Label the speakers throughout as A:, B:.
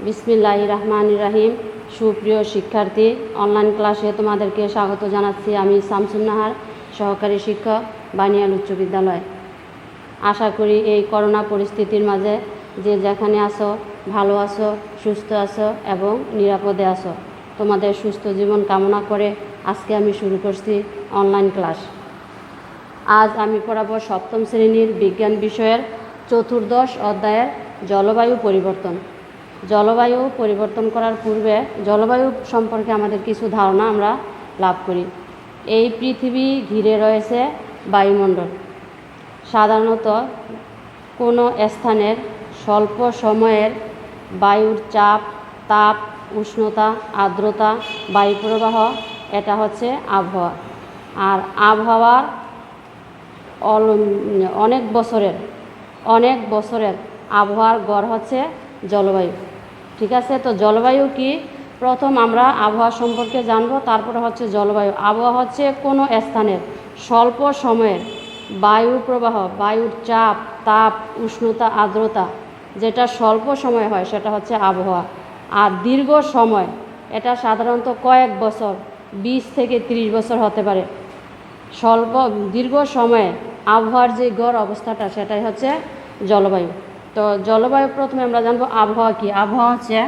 A: বিসমিল্লাহির রহমানির রহিম। সুপ্রিয় শিক্ষার্থী, অনলাইন ক্লাসে তোমাদেরকে স্বাগত জানাচ্ছি। আমি শামসুন নাহার, সহকারী শিক্ষক, বানিয়াল উচ্চ বিদ্যালয়। আশা করি এই করোনা পরিস্থিতির মাঝে যে যেখানে আছো ভালো আছো, সুস্থ আছো এবং নিরাপদে আছো। তোমাদের সুস্থ জীবন কামনা করে আজকে আমি শুরু করছি অনলাইন ক্লাস। আজ আমি পড়াবো সপ্তম শ্রেণীর বিজ্ঞান বিষয়ের চতুর্দশ অধ্যায়ের জলবায়ু পরিবর্তন। জলবায়ু পরিবর্তন করার পূর্বে জলবায়ু সম্পর্কে আমাদের কিছু ধারণা আমরা লাভ করি। এই পৃথিবী ঘিরে রয়েছে বায়ুমণ্ডল। সাধারণত কোনো স্থানের স্বল্প সময়ের বায়ুর চাপ, তাপ, উষ্ণতা, আর্দ্রতা, বায়ুপ্রবাহ, এটা হচ্ছে আবহাওয়া। আর আবহাওয়ার অনেক বছরের আবহাওয়ার গড় হচ্ছে জলবায়ু। ঠিক আছে, তো জলবায়ু কি প্রথম আমরা আবহাওয়া সম্পর্কে জানবো, তারপরে হচ্ছে জলবায়ু। আবহাওয়া হচ্ছে কোনো স্থানের স্বল্প সময়ের বায়ু প্রবাহ, বায়ুর চাপ, তাপ, উষ্ণতা, আর্দ্রতা, যেটা স্বল্প সময় হয় সেটা হচ্ছে আবহাওয়া। আর দীর্ঘ সময়, এটা সাধারণত কয়েক বছর, 20 থেকে 30 বছর হতে পারে। দীর্ঘ সময়ে আবহাওয়ার যে গড় অবস্থাটা সেটাই হচ্ছে জলবায়ু। তো জলবায়ু প্রথমে আমরা জানবো আবহাওয়া কি। আবহাওয়া হচ্ছে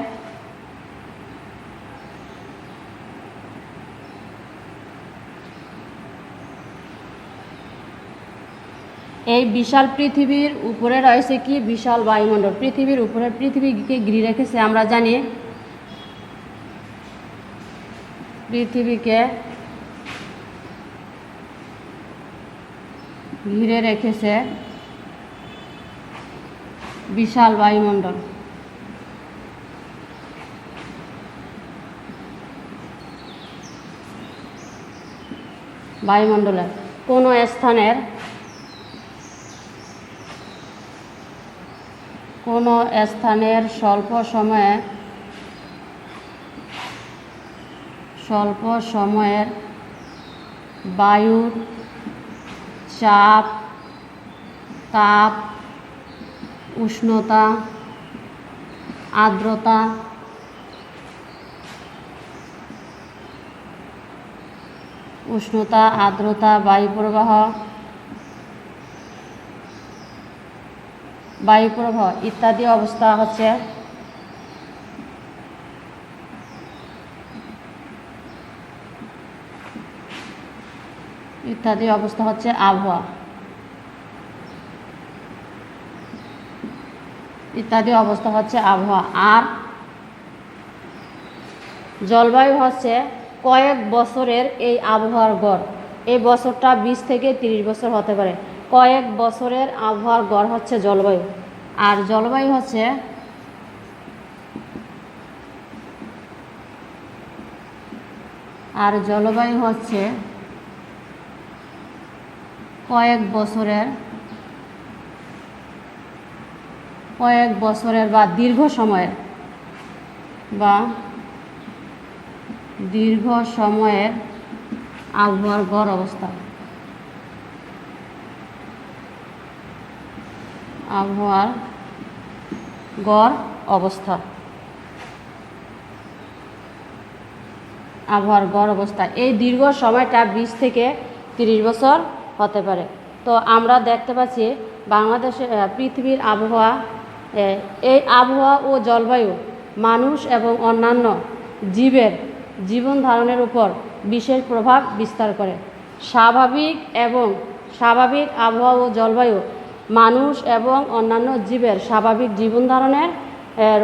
A: এই বিশাল পৃথিবীর উপরে রয়েছে কি বিশাল বায়ুমণ্ডল। পৃথিবীর উপরে পৃথিবীকে ঘিরে রেখেছে, আমরা জানি পৃথিবীকে ঘিরে রেখেছে বিশাল বায়ুমণ্ডল। বায়ুমণ্ডলের কোনো স্থানের স্বল্প সময়ের বায়ুর চাপ, তাপ, উষ্ণতা, আর্দ্রতা, বায়ুপ্রবাহ ইত্যাদি অবস্থা হচ্ছে আবহাওয়া। আর জলবায়ু হচ্ছে কয়েক বছরের এই আবহাওয়ার গড়। এই বছরটা 20 থেকে 30 বছর হতে পারে। কয়েক বছরের আবহাওয়ার গড় হচ্ছে জলবায়ু। আর জলবায়ু হচ্ছে কয়েক বছরের বা দীর্ঘ সময়ের আবহাওয়ার গড় অবস্থা। এই দীর্ঘ সময়টা 20 থেকে 30 বছর হতে পারে। তো আমরা দেখতে পাচ্ছি বাংলাদেশে পৃথিবীর আবহাওয়া, এই আবহাওয়া ও জলবায়ু মানুষ এবং অন্যান্য জীবের জীবন ধারণের উপর বিশেষ প্রভাব বিস্তার করে। স্বাভাবিক আবহাওয়া ও জলবায়ু মানুষ এবং অন্যান্য জীবের স্বাভাবিক জীবন ধারণের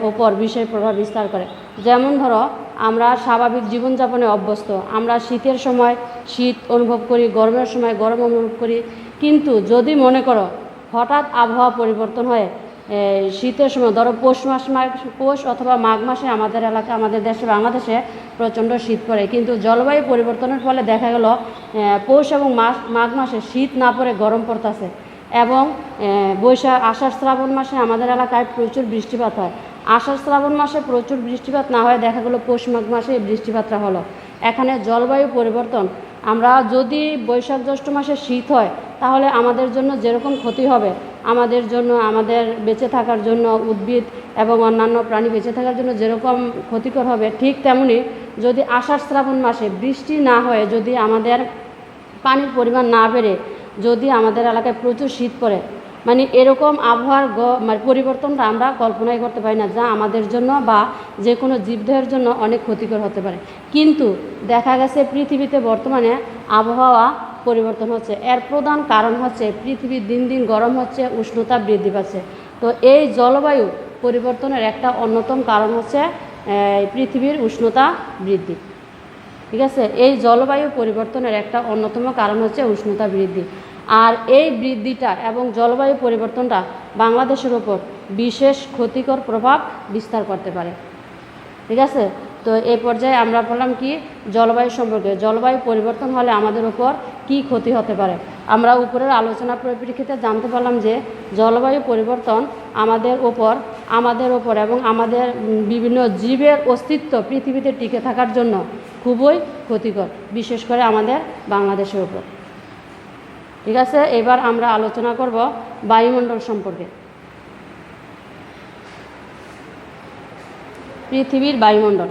A: উপর বিশেষ প্রভাব বিস্তার করে। যেমন ধরো, আমরা স্বাভাবিক জীবনযাপনে অভ্যস্ত। আমরা শীতের সময় শীত অনুভব করি, গরমের সময় গরম অনুভব করি। কিন্তু যদি মনে করো হঠাৎ আবহাওয়া পরিবর্তন হয়, শীতের সময় ধরো পৌষ অথবা মাঘ মাসে আমাদের দেশে বাংলাদেশে প্রচণ্ড শীত পড়ে, কিন্তু জলবায়ু পরিবর্তনের ফলে দেখা গেল পৌষ এবং মাঘ মাসে শীত না পড়ে গরম পড়তেছে। এবং আষাঢ় শ্রাবণ মাসে আমাদের এলাকায় প্রচুর বৃষ্টিপাত হয়। আষাঢ় শ্রাবণ মাসে প্রচুর বৃষ্টিপাত না হয়, দেখা গেলো পৌষ মাঘ মাসে বৃষ্টিপাতটা হলো। এখানে জলবায়ু পরিবর্তন আমরা যদি বৈশাখ জ্যৈষ্ঠ মাসে শীত হয় তাহলে আমাদের জন্য যেরকম ক্ষতি হবে, আমাদের জন্য, আমাদের বেঁচে থাকার জন্য, উদ্ভিদ এবং অন্যান্য প্রাণী বেঁচে থাকার জন্য যেরকম ক্ষতিকর হবে, ঠিক তেমনি যদি আষাঢ় শ্রাবণ মাসে বৃষ্টি না হয়ে, যদি আমাদের পানির পরিমাণ না বেড়ে, যদি আমাদের এলাকায় প্রচুর শীত পড়ে, মানে এরকম আবহাওয়ার মানে পরিবর্তনটা আমরা কল্পনাই করতে পারি না, যা আমাদের জন্য বা যে কোনো জীবদেহের জন্য অনেক ক্ষতিকর হতে পারে। কিন্তু দেখা গেছে পৃথিবীতে বর্তমানে আবহাওয়া পরিবর্তন হচ্ছে। এর প্রধান কারণ হচ্ছে পৃথিবী দিন দিন গরম হচ্ছে, উষ্ণতা বৃদ্ধি পাচ্ছে। তো এই জলবায়ু পরিবর্তনের একটা অন্যতম কারণ হচ্ছে পৃথিবীর উষ্ণতা বৃদ্ধি। ঠিক আছে, এই জলবায়ু পরিবর্তনের একটা অন্যতম কারণ হচ্ছে উষ্ণতা বৃদ্ধি। আর এই বৃদ্ধিটা এবং জলবায়ু পরিবর্তনটা বাংলাদেশের ওপর বিশেষ ক্ষতিকর প্রভাব বিস্তার করতে পারে। ঠিক আছে, তো এই পর্যায়ে আমরা বললাম কি জলবায়ু সম্পর্কে, জলবায়ু পরিবর্তন হলে আমাদের উপর কি ক্ষতি হতে পারে। আমরা উপরের আলোচনার পরিপ্রেক্ষিতে জানতে পারলাম যে জলবায়ু পরিবর্তন আমাদের ওপর এবং আমাদের বিভিন্ন জীবের অস্তিত্ব পৃথিবীতে টিকে থাকার জন্য খুবই ক্ষতিকর, বিশেষ করে আমাদের বাংলাদেশের উপর। ঠিক আছে, এবার আমরা আলোচনা করব বায়ুমণ্ডল সম্পর্কে। পৃথিবীর বায়ুমণ্ডল।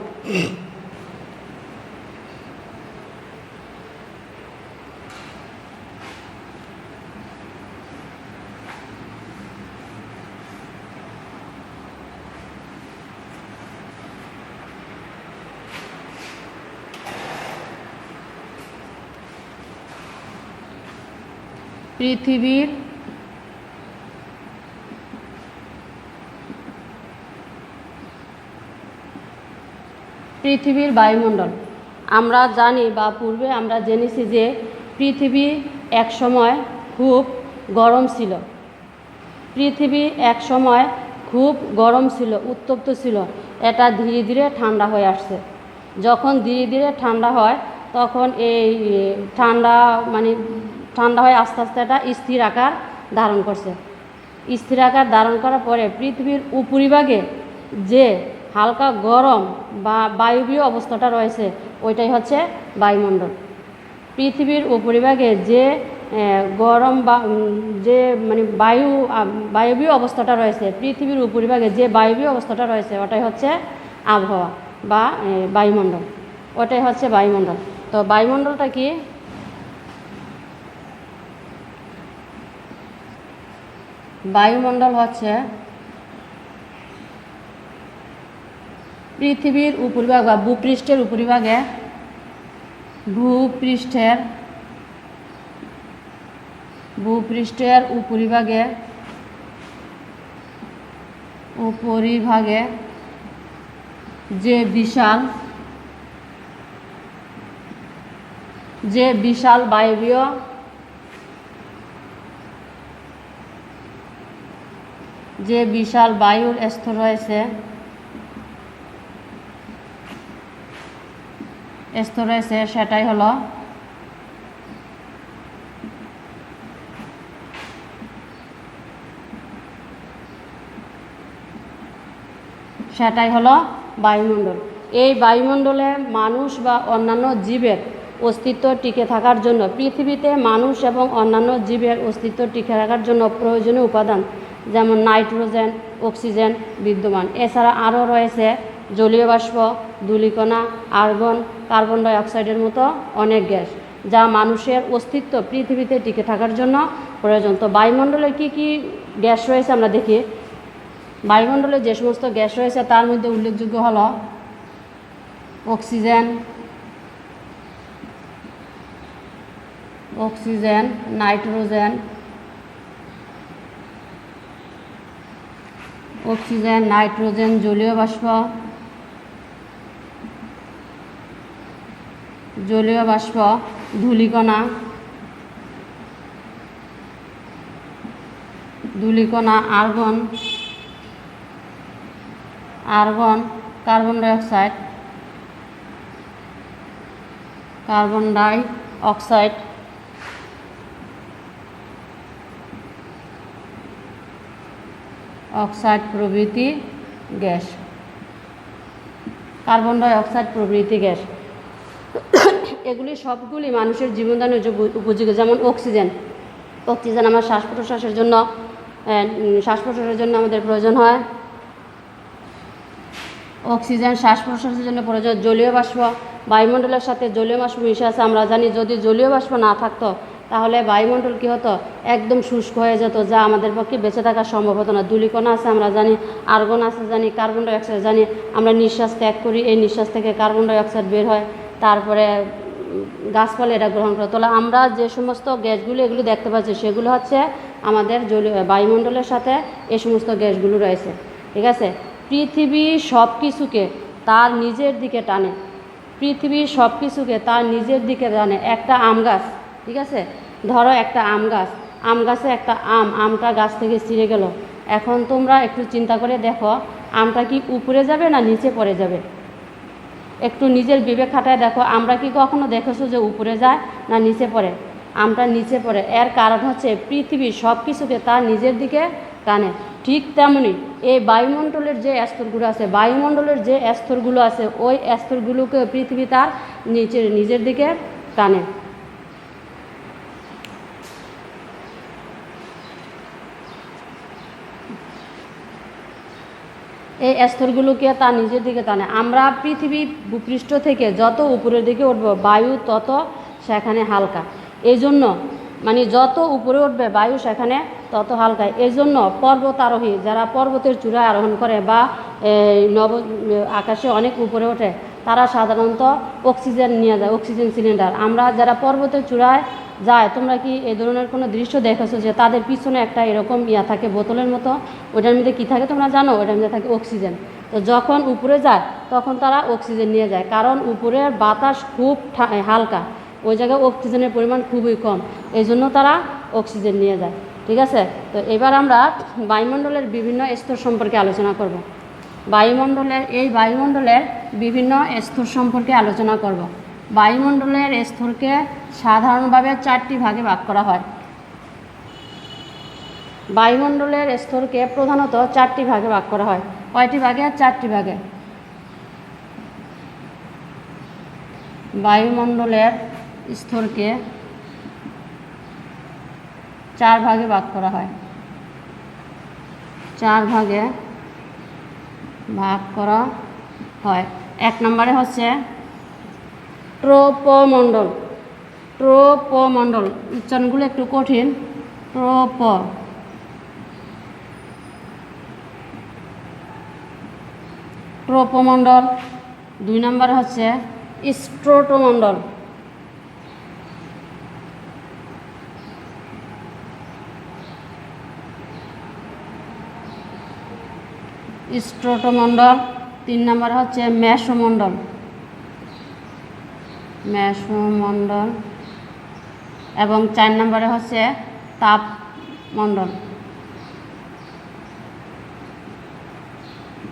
A: পৃথিবীর বায়ুমণ্ডল। আমরা জানি বা পূর্বে আমরা জেনেছি যে পৃথিবী এক সময় খুব গরম ছিল। পৃথিবী এক সময় খুব গরম ছিল, উত্তপ্ত ছিল। এটা ধীরে ধীরে ঠান্ডা হয়ে আসছে। যখন ধীরে ধীরে ঠান্ডা হয় তখন এই ঠান্ডা হয়ে আস্তে আস্তে এটা স্থির আকার ধারণ করছে। স্থির আকার ধারণ করার পরে পৃথিবীর উপরিভাগে যে হালকা গরম বা বায়বীয় অবস্থাটা রয়েছে ওইটাই হচ্ছে বায়ুমণ্ডল। পৃথিবীর উপরিভাগে যে গরম বা যে বায়বীয় অবস্থাটা রয়েছে, পৃথিবীর উপরিভাগে যে বায়বীয় অবস্থাটা রয়েছে ওটাই হচ্ছে আবহাওয়া বা বায়ুমণ্ডল। ওটাই হচ্ছে বায়ুমণ্ডল। তো বায়ুমণ্ডলটা কি? বায়ুমণ্ডল হচ্ছে পৃথিবীর উপরিভাগ বা ভূপৃষ্ঠের উপরিভাগে উপরিভাগে যে বিশাল বায়বীয় বায়ুর স্তর রয়েছে, সেটাই হলো বায়ুমণ্ডল। এই বায়ুমণ্ডলে মানুষ বা অন্যান্য জীবের অস্তিত্ব টিকে থাকার জন্য, পৃথিবীতে মানুষ এবং অন্যান্য জীবের অস্তিত্ব টিকে থাকার জন্য প্রয়োজনীয় উপাদান যেমন নাইট্রোজেন, অক্সিজেন বিদ্যমান। এছাড়া আরও রয়েছে জলীয় বাষ্প, ধূলিকণা, আর্গন, কার্বন ডাই অক্সাইডের মতো অনেক গ্যাস, যা মানুষের অস্তিত্ব পৃথিবীতে টিকে থাকার জন্য প্রয়োজন। তো বায়ুমণ্ডলে কি কি গ্যাস রয়েছে আমরা দেখি। বায়ুমণ্ডলে যে সমস্ত গ্যাস রয়েছে তার মধ্যে উল্লেখযোগ্য হলো অক্সিজেন, নাইট্রোজেন, জলীয় বাষ্প, ধূলিকণা, আর্গন, কার্বন ডাই অক্সাইড, প্রভৃতি গ্যাস। কার্বন ডাই অক্সাইড প্রভৃতি গ্যাস। এগুলি সবগুলি মানুষের জীবনদানের উপযোগী। যেমন অক্সিজেন আমার শ্বাস প্রশ্বাসের জন্য আমাদের প্রয়োজন হয়। অক্সিজেন শ্বাস প্রশ্বাসের জন্য প্রয়োজন। জলীয় বাষ্প, বায়ুমণ্ডলের সাথে জলীয় বাষ্প মিশে আছে। আমরা জানি যদি জলীয় বাষ্প না থাকতো তাহলে বায়ুমণ্ডল কী হতো, একদম শুষ্ক হয়ে যেত, যা আমাদের পক্ষে বেঁচে থাকা সম্ভব হতো না। ধূলিকণা আছে আমরা জানি, আর্গন আছে জানি, কার্বন ডাইঅক্সাইড জানি। আমরা নিঃশ্বাস ত্যাগ করি, এই নিঃশ্বাস থেকে কার্বন ডাইঅক্সাইড বের হয়, তারপরে গাছপালা এটা গ্রহণ করে। তাহলে আমরা যে সমস্ত গ্যাসগুলো এগুলো দেখতে পাচ্ছি সেগুলো হচ্ছে আমাদের বায়ুমণ্ডলের সাথে এই সমস্ত গ্যাসগুলো রয়েছে। ঠিক আছে। পৃথিবী সব কিছুকে তার নিজের দিকে টানে। পৃথিবীর সব কিছুকে তার নিজের দিকে টানে। একটা আম গাছ, ঠিক আছে, ধরো একটা আম গাছে একটা আমটা গাছ থেকে ছিঁড়ে গেল। এখন তোমরা একটু চিন্তা করে দেখো, আমটা কি উপরে যাবে না নিচে পড়ে যাবে? একটু নিজের বিবেক খাটায় দেখো, আমরা কি কখনো দেখেছো যে উপরে যায় না নিচে পড়ে? আমটা নিচে পড়ে। এর কারণ হচ্ছে পৃথিবীর সব কিছুকে তার নিজের দিকে টানে। ঠিক তেমনি এই বায়ুমণ্ডলের যে স্তরগুলো আছে ওই স্তরগুলোকে পৃথিবী তার নিজের দিকে টানে। এই স্তরগুলোকে তার নিজের দিকে টানে। আমরা পৃথিবী ভূপৃষ্ঠ থেকে যত উপরের দিকে উঠব বায়ু তত সেখানে হালকা। এই জন্য যত উপরে উঠবে বায়ু সেখানে তত হালকা। এই জন্য পর্বতারোহী যারা পর্বতের চূড়ায় আরোহণ করে বা আকাশে অনেক উপরে ওঠে তারা সাধারণত অক্সিজেন নিয়ে যায়, অক্সিজেন সিলিন্ডার। আমরা যারা পর্বতের চূড়ায় যায়, তোমরা কি এই ধরনের কোনো দৃশ্য দেখেছো যে তাদের পিছনে একটা এরকম থাকে বোতলের মতো, ওইটার মধ্যে কী থাকে তোমরা জানো? ওইটার মধ্যে থাকে অক্সিজেন। তো যখন উপরে যায় তখন তারা অক্সিজেন নিয়ে যায়, কারণ উপরের বাতাস খুব হালকা, ওই জায়গায় অক্সিজেনের পরিমাণ খুবই কম, এই জন্য তারা অক্সিজেন নিয়ে যায়। ঠিক আছে। তো এবার আমরা বায়ুমণ্ডলের বিভিন্ন স্তর সম্পর্কে আলোচনা করব। বায়ুমণ্ডলের বিভিন্ন স্তর সম্পর্কে আলোচনা করব। বায়ুমণ্ডলের স্তরকে সাধারণভাবে 4টি ভাগে ভাগ করা হয়। বায়ুমণ্ডলের স্তরকে প্রধানত 4টি ভাগে ভাগ করা হয়। কয়টি ভাগে? 4টি ভাগে। বায়ুমণ্ডলের স্তরকে 4 ভাগে ভাগ করা হয়। 4 ভাগে ভাগ করা হয়। 1 নম্বরে হচ্ছে ট্রোপোমণ্ডল। উচ্চারণগুলো একটু কঠিন। ট্রোপোমণ্ডল। 2 নম্বরে হচ্ছে স্ট্রাটোমণ্ডল। স্ট্রাটোমণ্ডল। 3 নম্বরে হচ্ছে মেসোমণ্ডল। এবং 4 নম্বরে হচ্ছে তাপমণ্ডল।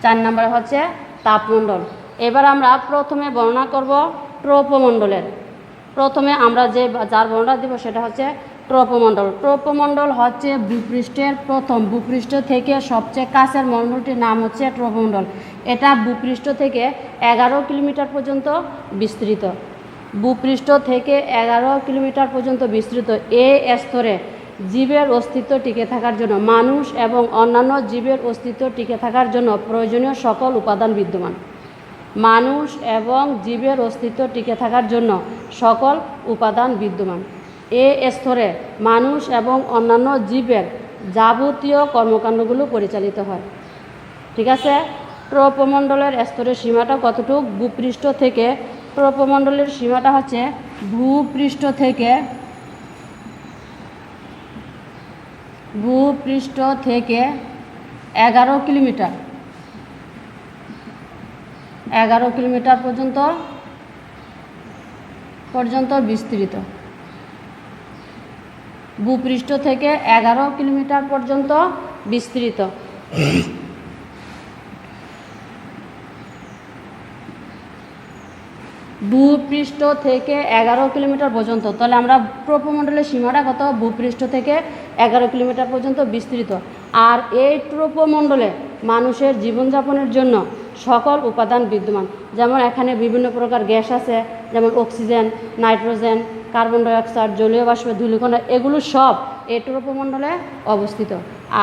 A: 4 নম্বরে হচ্ছে তাপমণ্ডল। এবার আমরা প্রথমে বর্ণনা করব ট্রোপোমণ্ডলের। প্রথমে আমরা যার বর্ণনা দেব সেটা হচ্ছে ট্রোপোমণ্ডল। ট্রোপোমণ্ডল হচ্ছে ভূপৃষ্ঠ থেকে সবচেয়ে কাছের মণ্ডলটির নাম হচ্ছে ট্রোপোমণ্ডল। এটা ভূপৃষ্ঠ থেকে 11 কিলোমিটার পর্যন্ত বিস্তৃত। ভূপৃষ্ঠ থেকে 11 কিলোমিটার পর্যন্ত বিস্তৃত। এই স্তরে জীবের অস্তিত্ব টিকে থাকার জন্য, মানুষ এবং অন্যান্য জীবের অস্তিত্ব টিকে থাকার জন্য প্রয়োজনীয় সকল উপাদান বিদ্যমান। মানুষ এবং জীবের অস্তিত্ব টিকে থাকার জন্য সকল উপাদান বিদ্যমান। এই স্তরে মানুষ এবং অন্যান্য জীবের যাবতীয় কর্মকাণ্ডগুলো পরিচালিত হয়। ঠিক আছে। ট্রোপোমণ্ডলের স্তরের সীমাটা কতটুকু? ভূপৃষ্ঠ থেকে ট্রোপোমণ্ডলের সীমাটা হচ্ছে ভূপৃষ্ঠ থেকে 11 কিলোমিটার। 11 কিলোমিটার পর্যন্ত বিস্তৃত। ভূপৃষ্ঠ থেকে 11 কিলোমিটার পর্যন্ত বিস্তৃত। ভূপৃষ্ঠ থেকে 11 কিলোমিটার পর্যন্ত। তাহলে আমরা ট্রোপোমণ্ডলের সীমাটা কত? ভূপৃষ্ঠ থেকে 11 কিলোমিটার পর্যন্ত বিস্তৃত। আর এই ট্রোপোমণ্ডলে মানুষের জীবনযাপনের জন্য সকল উপাদান বিদ্যমান। যেমন এখানে বিভিন্ন প্রকার গ্যাস আছে, যেমন অক্সিজেন, নাইট্রোজেন, কার্বন ডাইঅক্সাইড, জলীয় বাষ্প, ধূলিকণা, এগুলো সব এই ট্রপোমণ্ডলে অবস্থিত।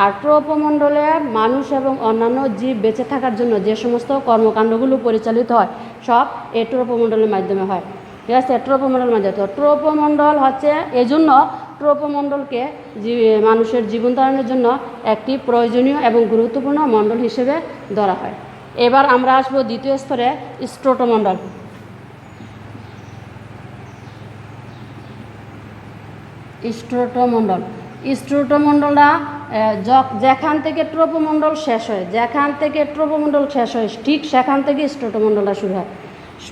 A: আর ট্রপোমণ্ডলে মানুষ এবং অন্যান্য জীব বেঁচে থাকার জন্য যে সমস্ত কর্মকাণ্ডগুলো পরিচালিত হয় সব এই ট্রপোমণ্ডলের মাধ্যমে হয়। ঠিক আছে, ট্রপোমণ্ডলের মাধ্যমে। তো ট্রপোমণ্ডল হচ্ছে এই জন্য ট্রপোমণ্ডলকে মানুষের জীবন ধারণের জন্য একটি প্রয়োজনীয় এবং গুরুত্বপূর্ণ মণ্ডল হিসেবে ধরা হয়। এবার আমরা আসবো দ্বিতীয় স্তরে, স্ট্রোটোমণ্ডল। স্ট্রোটোমণ্ডল স্ট্রোটোমণ্ডলটা যেখান থেকে ট্রপোমণ্ডল শেষ হয়, ঠিক সেখান থেকে স্ট্রোটোমণ্ডলটা শুরু হয়।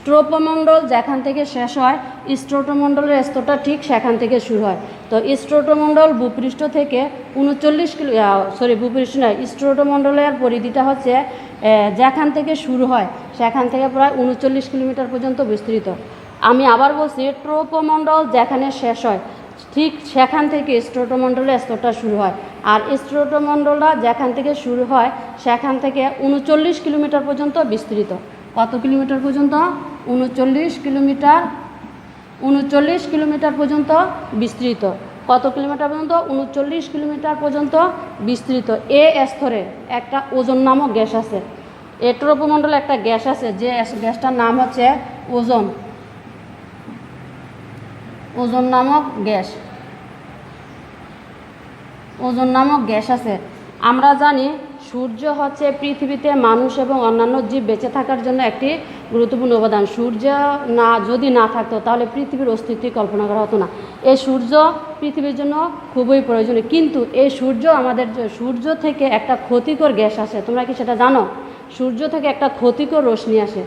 A: ট্রপোমণ্ডল যেখান থেকে শেষ হয়, স্ট্রোটোমণ্ডলের স্তরটা ঠিক সেখান থেকে শুরু হয়। তো স্ট্রোটোমণ্ডল ভূপৃষ্ঠ থেকে 39 স্ট্রোটোমণ্ডলের পরিধিটা হচ্ছে যেখান থেকে শুরু হয় সেখান থেকে প্রায় 39 কিলোমিটার পর্যন্ত বিস্তৃত। আমি আবার বলছি, ট্রপোমণ্ডল যেখানে শেষ হয় ঠিক সেখান থেকে স্ট্রোটোমণ্ডলের স্তরটা শুরু হয়। আর স্ট্রোটোমণ্ডলটা যেখান থেকে শুরু হয় সেখান থেকে 39 কিলোমিটার পর্যন্ত বিস্তৃত। কত কিলোমিটার পর্যন্ত? 39 কিলোমিটার পর্যন্ত বিস্তৃত। কত কিলোমিটার পর্যন্ত? 39 কিলোমিটার পর্যন্ত বিস্তৃত। এ স্তরে একটা ওজোন নামক গ্যাস আছে। এই ট্রপোমণ্ডলে একটা গ্যাস আছে, যে গ্যাসটার নাম হচ্ছে ওজোন। ওজোন নামক গ্যাস আছে। আমরা জানি সূর্য হচ্ছে পৃথিবীতে মানুষ এবং অন্যান্য জীব বেঁচে থাকার জন্য একটি গুরুত্বপূর্ণ উপাদান। সূর্য যদি না থাকতো তাহলে পৃথিবীর অস্তিত্ব কল্পনা করা হতো না। এই সূর্য পৃথিবীর জন্য খুবই প্রয়োজনীয়। কিন্তু এই সূর্য থেকে একটা ক্ষতিকর গ্যাস আসে। তোমরা কি সেটা জানো? সূর্য থেকে একটা ক্ষতিকর রশ্মি আসে,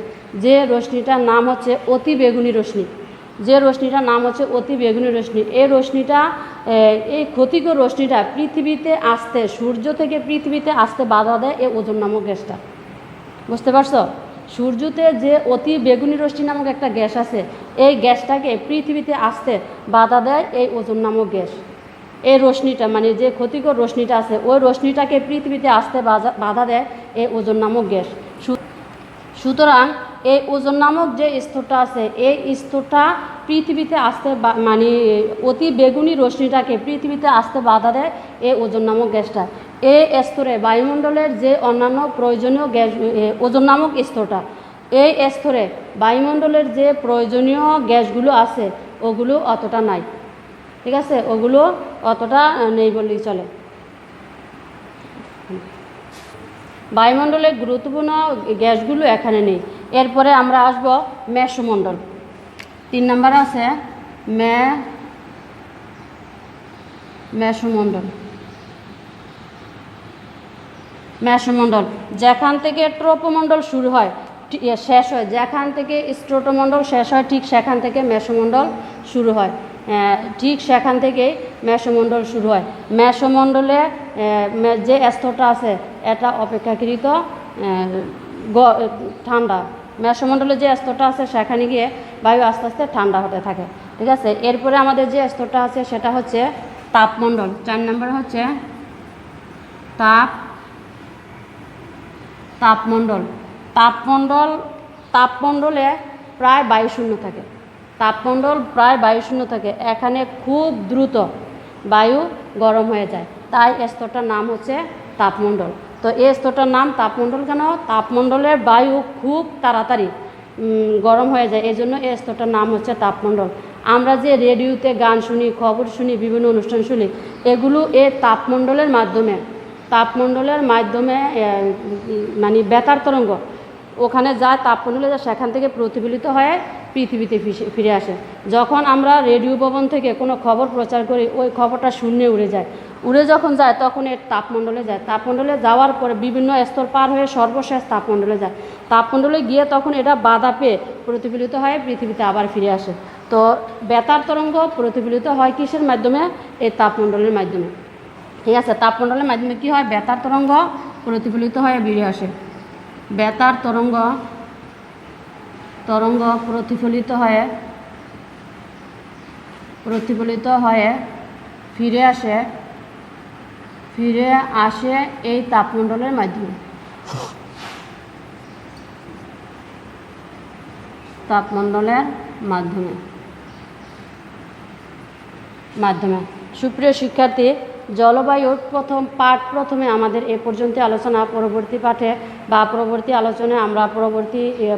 A: যে রশ্মিটার নাম হচ্ছে অতি বেগুনি রশ্মি। এই ক্ষতিকর রশ্মিটা পৃথিবীতে আসতে, সূর্য থেকে পৃথিবীতে আসতে বাধা দেয় এই ওজোন নামক গ্যাসটা। বুঝতে পারছো? সূর্যতে যে অতি বেগুনি রশ্মি নামক একটা গ্যাস আছে, এই গ্যাসটাকে পৃথিবীতে আসতে বাধা দেয় এই ওজোন নামক গ্যাস। এই রশ্মিটা, মানে যে ক্ষতিকর রশ্মিটা আছে, ওই রশ্মিটাকে পৃথিবীতে আসতে বাধা দেয় এই ওজোন নামক গ্যাস। সুতরাং এই ওজোন নামক যে স্তরটা আছে, এই স্তরটা পৃথিবীতে আসতে মানে অতি বেগুনি রশ্মিটাকে পৃথিবীতে আসতে বাধা দেয় এই ওজোন নামক গ্যাসটা। এই স্তরে বায়ুমণ্ডলের যে অন্যান্য প্রয়োজনীয় গ্যাস, ওজোন নামক স্তরটা, এই স্তরে বায়ুমণ্ডলের যে প্রয়োজনীয় গ্যাসগুলো আছে ওগুলো অতটা নাই। ঠিক আছে, ওগুলো অতটা নেই বললেই চলে। বায়ুমণ্ডলের গুরুত্বপূর্ণ গ্যাসগুলো এখানে নেই। এরপরে আমরা আসব মেসোমণ্ডল। 3 নম্বরে আছে মেসোমণ্ডল। যেখান থেকে ট্রপোমণ্ডল শুরু হয় শেষ হয়, যেখান থেকে স্ট্রোটোমণ্ডল শেষ হয় ঠিক সেখান থেকে মেসোমণ্ডল শুরু হয়। ঠিক সেখান থেকেই মেসোমণ্ডল শুরু হয়। মেসোমণ্ডলে যে স্তরটা আছে এটা অপেক্ষাকৃত ঠান্ডা। মেসোমণ্ডলে যে স্তরটা আছে সেখানে গিয়ে বায়ু আস্তে আস্তে ঠান্ডা হতে থাকে। ঠিক আছে, এরপরে আমাদের যে স্তরটা আছে সেটা হচ্ছে তাপমণ্ডল। 4 নম্বরে হচ্ছে তাপমণ্ডলে প্রায় বায়ুশূন্য থাকে। এখানে খুব দ্রুত বায়ু গরম হয়ে যায়, তাই স্তরটার নাম হচ্ছে তাপমণ্ডল। তো এই স্তরটার নাম তাপমণ্ডল কেন? তাপমণ্ডলের বায়ু খুব তাড়াতাড়ি গরম হয়ে যায়, এই জন্য এই স্তরটার নাম হচ্ছে তাপমণ্ডল। আমরা যে রেডিওতে গান শুনি, খবর শুনি, বিভিন্ন অনুষ্ঠান শুনি, এগুলো এই তাপমণ্ডলের মাধ্যমে মানে বেতার তরঙ্গ ওখানে যায়, তাপমণ্ডলে যায়, সেখান থেকে প্রতিফলিত হয়ে পৃথিবীতে ফিরে আসে। যখন আমরা রেডিও ভবন থেকে কোনো খবর প্রচার করি, ওই খবরটা শূন্যে উড়ে যখন যায় তখন এর তাপমণ্ডলে যায়। তাপমণ্ডলে যাওয়ার পরে বিভিন্ন স্তর পার হয়ে সর্বশেষ তাপমণ্ডলে যায়। তাপমণ্ডলে গিয়ে তখন এটা বাধা পেয়ে প্রতিফলিত হয়ে পৃথিবীতে আবার ফিরে আসে। তো বেতার তরঙ্গ প্রতিফলিত হয় কিসের মাধ্যমে? এই তাপমণ্ডলের মাধ্যমে। ঠিক আছে, তাপমণ্ডলের মাধ্যমে কি হয়? বেতার তরঙ্গ প্রতিফলিত হয়ে বেরিয়ে আসে। বেতার তরঙ্গ প্রতিফলিত হয়ে ফিরে আসে এই তাপমণ্ডলের মাধ্যমে। তাপমণ্ডলের মাধ্যমে। সুপ্রিয় শিক্ষার্থী, জলবায়ুর প্রথমে আমাদের এ পর্যন্ত আলোচনা। পরবর্তী পাঠে বা পরবর্তী আলোচনায় আমরা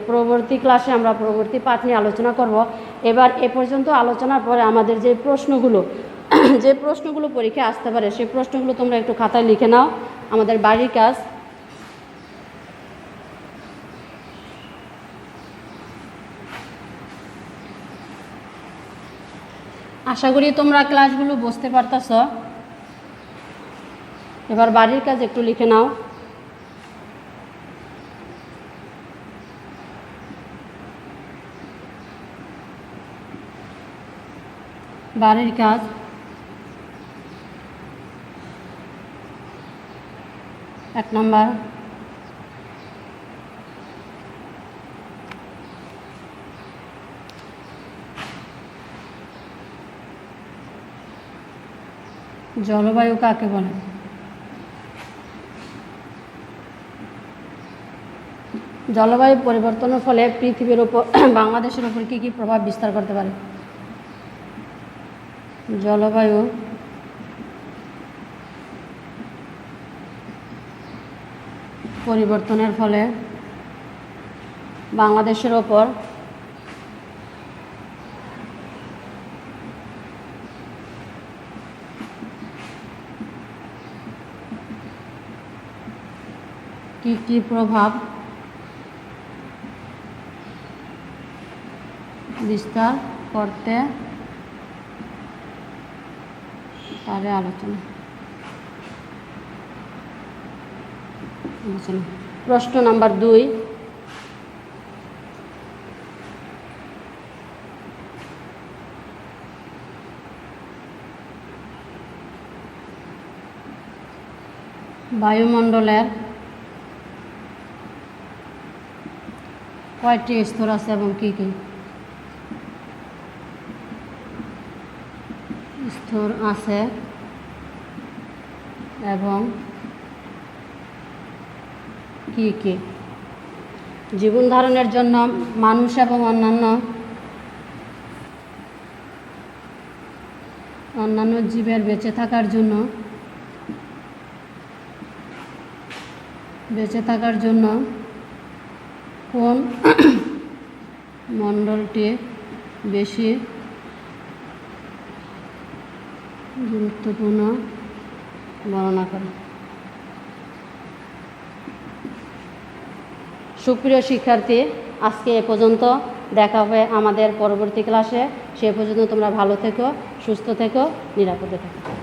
A: পরবর্তী ক্লাসে আমরা পরবর্তী পাঠ নিয়ে আলোচনা করব। এবার এ পর্যন্ত আলোচনার পরে আমাদের যে প্রশ্নগুলো পরীক্ষায় আসতে পারে সেই প্রশ্নগুলো তোমরা একটু খাতায় লিখে নাও, আমাদের বাড়ির কাজ। আশা করি তোমরা ক্লাসগুলো বুঝতে পারতেছ। এবার বাড়ির কাজ একটু লিখে নাও। বাড়ির কাজ 1 নম্বর, জলবায়ু কাকে বলে? জলবায়ু পরিবর্তনের ফলে পৃথিবীর উপর বাংলাদেশের উপর কী কী প্রভাব বিস্তার করতে পারে? জলবায়ু পরিবর্তনের ফলে বাংলাদেশের ওপর কী কী প্রভাব বিস্তার করতে পারে আলোচনা। প্রশ্ন নাম্বার 2, বায়ুমণ্ডলের কয়টি স্তর আছে এবং কী কী স্তর আছে এবং কী কী? জীবন ধারণের জন্য মানুষ এবং অন্যান্য জীবের বেঁচে থাকার জন্য কোন মণ্ডলটি বেশি গুরুত্বপূর্ণ বর্ণনা করে? সুপ্রিয় শিক্ষার্থী, আজকে এ পর্যন্ত। দেখা হবে আমাদের পরবর্তী ক্লাসে। সে পর্যন্ত তোমরা ভালো থেকো, সুস্থ থেকো, নিরাপদে থেকো।